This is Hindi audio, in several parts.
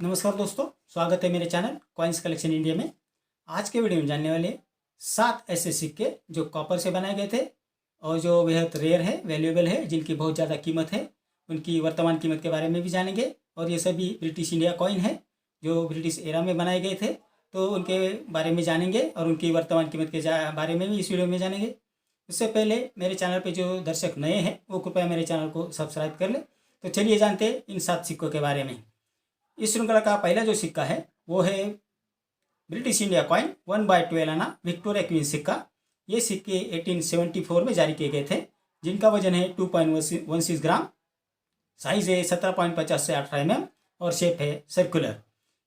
नमस्कार दोस्तों, स्वागत है मेरे चैनल कॉइन्स कलेक्शन इंडिया में। आज के वीडियो में जानने वाले 7 ऐसे सिक्के जो कॉपर से बनाए गए थे और जो बेहद रेयर है, वैल्यूएबल है, जिनकी बहुत ज़्यादा कीमत है। उनकी वर्तमान कीमत के बारे में भी जानेंगे और ये सभी ब्रिटिश इंडिया कॉइन है जो ब्रिटिश एरा में बनाए गए थे, तो उनके बारे में जानेंगे और उनकी वर्तमान कीमत के बारे में भी इस वीडियो में जानेंगे। उससे पहले मेरे चैनल पर जो दर्शक नए हैं वो कृपया मेरे चैनल को सब्सक्राइब कर ले। तो चलिए जानते हैं इन 7 सिक्कों के बारे में। इस श्रृंखला का पहला जो सिक्का है वो है ब्रिटिश इंडिया कॉइन 1/12 आना विक्टोरिया क्वीन सिक्का। ये सिक्के 1874 में जारी किए गए थे, जिनका वजन है 2.16 ग्राम, साइज है 17.50 से 18 mm और शेप है सर्कुलर।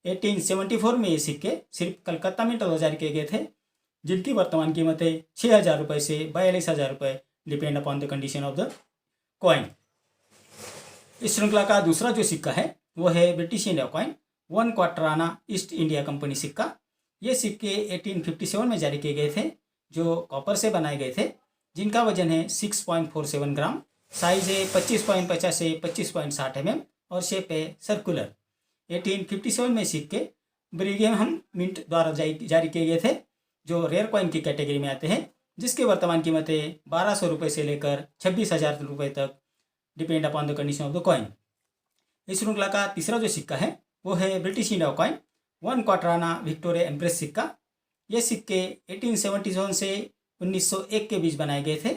1874 में ये सिक्के सिर्फ कलकत्ता में जारी किए गए थे, जिनकी वर्तमान कीमत है 6,000 रुपये से 42,000 रुपये, depend upon the condition of the coin. इस श्रृंखला का दूसरा जो सिक्का है वो है ब्रिटिश इंडिया कॉइन 1 क्वार्टर आना ईस्ट इंडिया कंपनी सिक्का। ये सिक्के 1857 में जारी किए गए थे, जो कॉपर से बनाए गए थे, जिनका वजन है 6.47 ग्राम, साइज है 25.50 से 25.60 mm और शेप है सर्कुलर। 1857 में सिक्के ब्रिगेमहम मिंट द्वारा जारी किए गए थे, जो रेयर कॉइन की कैटेगरी में आते हैं, जिसकी वर्तमान कीमत है 1,200 रुपये से लेकर 26,000 रुपये तक, depend upon the condition of the coin. इस श्रृंखला का तीसरा जो सिक्का है वो है ब्रिटिश इंडिया कॉइन 1 क्वार्टर आना विक्टोरिया एम्प्रेस सिक्का। ये सिक्के 1877 से 1901 के बीच बनाए गए थे।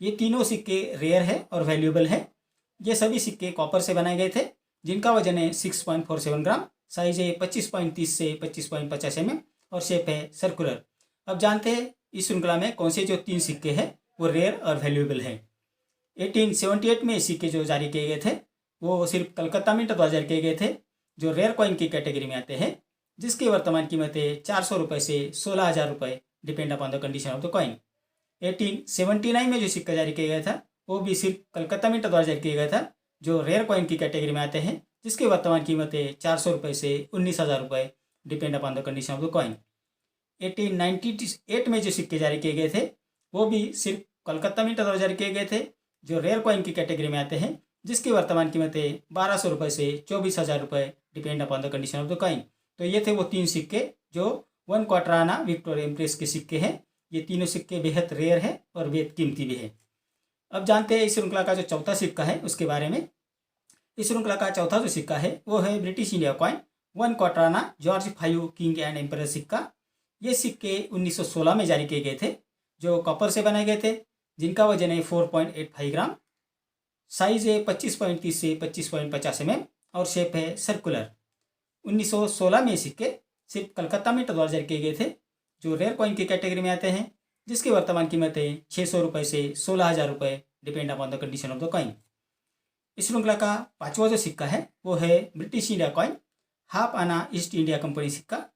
ये तीनों सिक्के रेयर है और वैल्यूएबल है। ये सभी सिक्के कॉपर से बनाए गए थे, जिनका वजन है 6.47 ग्राम, साइज है 25.30 से 25.50 mm और शेप है सर्कुलर। अब जानते हैं इस श्रृंखला में कौन से जो 3 सिक्के हैं वो रेयर और वैल्यूएबल है। 1878 में सिक्के जो जारी किए गए थे वो सिर्फ कलकत्ता मिंट द्वारा जारी किए गए थे, जो रेयर कॉइन की कैटेगरी में आते हैं, जिसकी वर्तमान कीमत है 400 रुपये से 16,000 रुपये, depend upon the condition of the coin. 1879 में जो सिक्का जारी किया गया था वो भी सिर्फ कलकत्ता मिंट द्वारा जारी किया गया था, जो रेयर कॉइन की कैटेगरी में आते हैं, जिसकी वर्तमान कीमत है 400 रुपये से 19,000 रुपये, depend upon the condition of the coin. 1898 में जो सिक्के जारी किए गए थे वो भी सिर्फ कलकत्ता मिंट द्वारा जारी किए गए थे, जो रेयर कॉइन की कैटेगरी में आते हैं, जिसकी वर्तमान कीमत है 1,200 रुपये से 24,000 रुपये, depend upon the condition of the coin. तो ये थे वो 3 सिक्के जो 1 क्वार्टर आना विक्टोरिया एम्प्रेस के सिक्के हैं। ये तीनों सिक्के बेहद रेयर है और बेहद कीमती भी है। अब जानते हैं इस श्रृंखला का जो चौथा सिक्का है उसके बारे में। इस श्रृंखला का चौथा जो सिक्का है वो है ब्रिटिश इंडिया कॉइन 1 क्वार्टर आना जॉर्ज 5 किंग एंड एम्परर सिक्का। ये सिक्के 1916 में जारी किए गए थे, जो कॉपर से बनाए गए थे, जिनका वजन है 4.85 ग्राम, साइज है 25.30 से 25.50 mm और शेप है सर्कुलर। 1916 में सिक्के सिर्फ कलकत्ता में द्वारा जारी किए गए थे, जो रेयर कॉइन की कैटेगरी में आते हैं, जिसकी वर्तमान कीमत है 600 रुपये से 16,000 रुपये, depend upon the condition of the coin. इस श्रृंखला का पांचवा जो सिक्का है वो है ब्रिटिश इंडिया कॉइन हाफ आना ईस्ट इंडिया कंपनी सिक्का।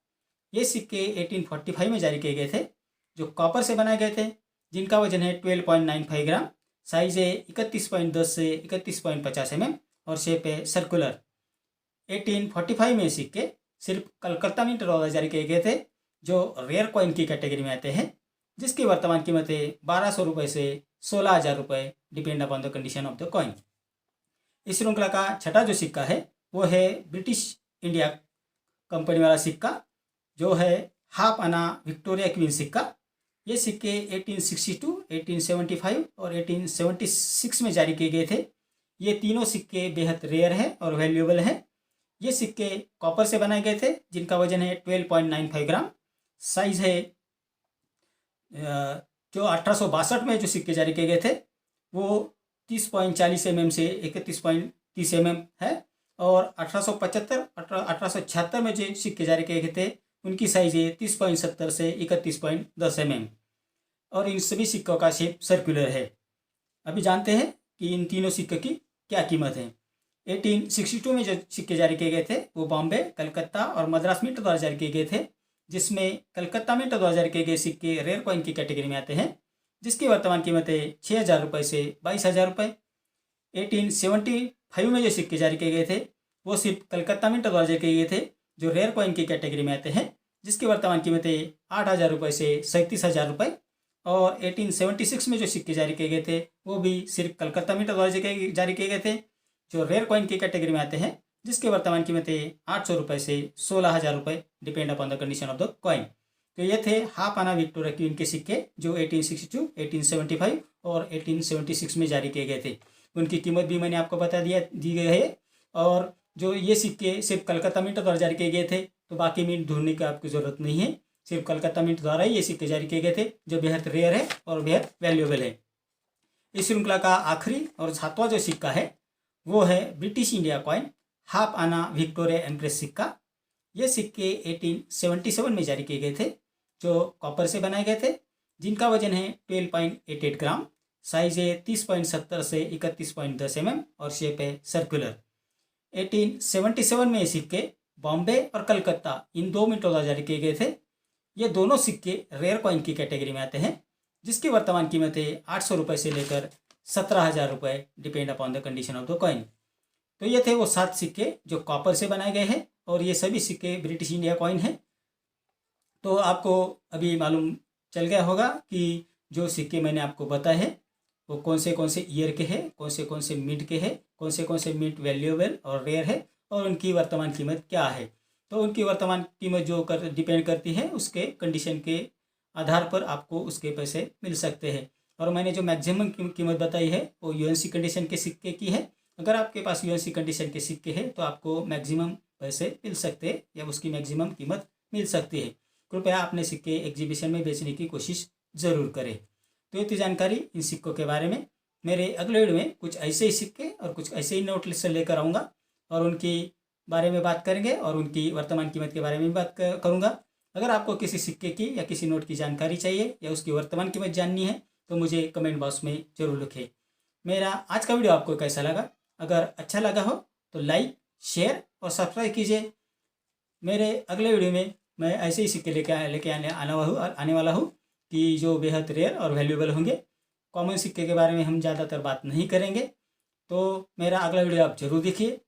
ये सिक्के 1845 में जारी किए गए थे, जो कॉपर से बनाए गए थे, जिनका वजन है 12.95 ग्राम, साइज है 31.10 से 31.50 mm और शेप है सर्कुलर। 1845 में सिक्के सिर्फ कलकत्ता मिंट द्वारा जारी किए गए थे, जो रेयर कॉइन की कैटेगरी में आते हैं, जिसकी वर्तमान कीमत है 1,200 रुपये से 16,000 रुपये, depend upon the condition of the coin. इस श्रृंखला का छठा जो सिक्का है वो है ब्रिटिश इंडिया कंपनी वाला सिक्का, जो है हाफ आना विक्टोरिया क्वीन सिक्का। ये सिक्के 1862, 1875 और 1876 में जारी किए गए थे। ये तीनों सिक्के बेहद रेयर है और वैल्यूएबल है। ये सिक्के कॉपर से बनाए गए थे, जिनका वजन है 12.95 ग्राम, साइज है जो 1862 में जो सिक्के जारी किए गए थे वो 30.40 mm से 31.30 mm है, और 1876 में जो सिक्के जारी किए गए थे उनकी साइज है 30.70 से 31.10 mm और इन सभी सिक्कों का शेप सर्कुलर है। अभी जानते हैं कि इन तीनों सिक्कों की क्या कीमत है। 1862 में जो सिक्के जारी किए गए थे वो बॉम्बे, कलकत्ता और मद्रास मिंट द्वारा जारी किए गए थे, जिसमें कलकत्ता मिंट द्वारा जारी किए गए सिक्के रेयर कॉइन की कैटेगरी में आते हैं, जिसकी वर्तमान कीमत है 6,000 रुपये से 22,000 रुपये। 1875 में जो सिक्के जारी किए गए थे वो सिर्फ कलकत्ता मिंट द्वारा जारी किए गए थे, जो रेयर कॉइन की कैटेगरी में आते हैं, जिसकी वर्तमान कीमत है 8,000 रुपये से 37,000 रुपये। और 1876 में जो सिक्के जारी किए गए थे वो भी सिर्फ कलकत्ता मिंट द्वारा जारी किए गए थे, जो रेयर कॉइन की कैटेगरी में आते हैं, जिसकी वर्तमान कीमत है 800 रुपये से 16,000 रुपये, depend upon the condition of the coin. तो ये थे हाफ आना विक्टोरिया क्वीन के सिक्के जो 1862, 1875 और 1876 में जारी किए गए थे। उनकी कीमत भी मैंने आपको दी गई है। और जो ये सिक्के सिर्फ कलकत्ता मिंट द्वारा जारी किए गए थे, तो बाकी मिंट ढूंढने की आपकी ज़रूरत नहीं है। सिर्फ कलकत्ता मिंट द्वारा ही ये सिक्के जारी किए गए थे, जो बेहद रेयर है और बेहद वैल्यूएबल है। इस श्रृंखला का आखिरी और 7वां जो सिक्का है वो है ब्रिटिश इंडिया कॉइन हाफ आना विक्टोरिया एम्प्रेस सिक्का। ये सिक्के 1877 में जारी किए गए थे, जो कॉपर से बनाए गए थे, जिनका वजन है 12.88 ग्राम, साइज है 30.70 से 31.10 mm और शेप है सर्कुलर। 1877 में ये सिक्के बॉम्बे और कलकत्ता इन 2 मिंटों द्वारा जारी किए गए थे। ये दोनों सिक्के रेयर कॉइन की कैटेगरी में आते हैं, जिसकी वर्तमान कीमत है 800 रुपये से लेकर 17,000 रुपये, depend upon the condition of the coin. तो ये थे वो 7 सिक्के जो कॉपर से बनाए गए हैं और ये सभी सिक्के ब्रिटिश इंडिया कॉइन हैं। तो आपको अभी मालूम चल गया होगा कि जो सिक्के मैंने आपको बताए हैं वो कौन से ईयर के हैं, कौन से मिंट के हैं, कौन से मिंट वैल्यूएबल और रेयर है और उनकी वर्तमान कीमत क्या है। तो उनकी वर्तमान कीमत जो डिपेंड करती है उसके कंडीशन के आधार पर आपको उसके पैसे मिल सकते हैं। और मैंने जो मैक्सिमम कीमत बताई है वो यूएनसी कंडीशन के सिक्के की है। अगर आपके पास यूएनसी कंडीशन के सिक्के हैं तो आपको मैक्सिमम पैसे मिल सकते हैं या उसकी मैक्सिमम कीमत मिल सकती है। कृपया अपने सिक्के एग्जीबिशन में बेचने की कोशिश ज़रूर करें। तो ये थी जानकारी इन सिक्कों के बारे में। मेरे अगले वीडियो में कुछ ऐसे ही सिक्के और कुछ ऐसे ही नोट लिस्ट लेकर आऊँगा और उनकी बारे में बात करेंगे और उनकी वर्तमान कीमत के बारे में बात करूँगा। अगर आपको किसी सिक्के की या किसी नोट की जानकारी चाहिए या उसकी वर्तमान कीमत जाननी है तो मुझे कमेंट बॉक्स में ज़रूर लिखें। मेरा आज का वीडियो आपको कैसा लगा? अगर अच्छा लगा हो तो लाइक, शेयर और सब्सक्राइब कीजिए। मेरे अगले वीडियो में मैं ऐसे ही सिक्के लेके आने वाला हूँ कि जो बेहद रेयर और वैल्यूएबल होंगे। कॉमन सिक्के के बारे में हम ज़्यादातर बात नहीं करेंगे। तो मेरा अगला वीडियो आप ज़रूर देखिए।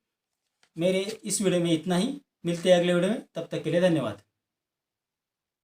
मेरे इस वीडियो में इतना ही, मिलते हैं अगले वीडियो में, तब तक के लिए धन्यवाद।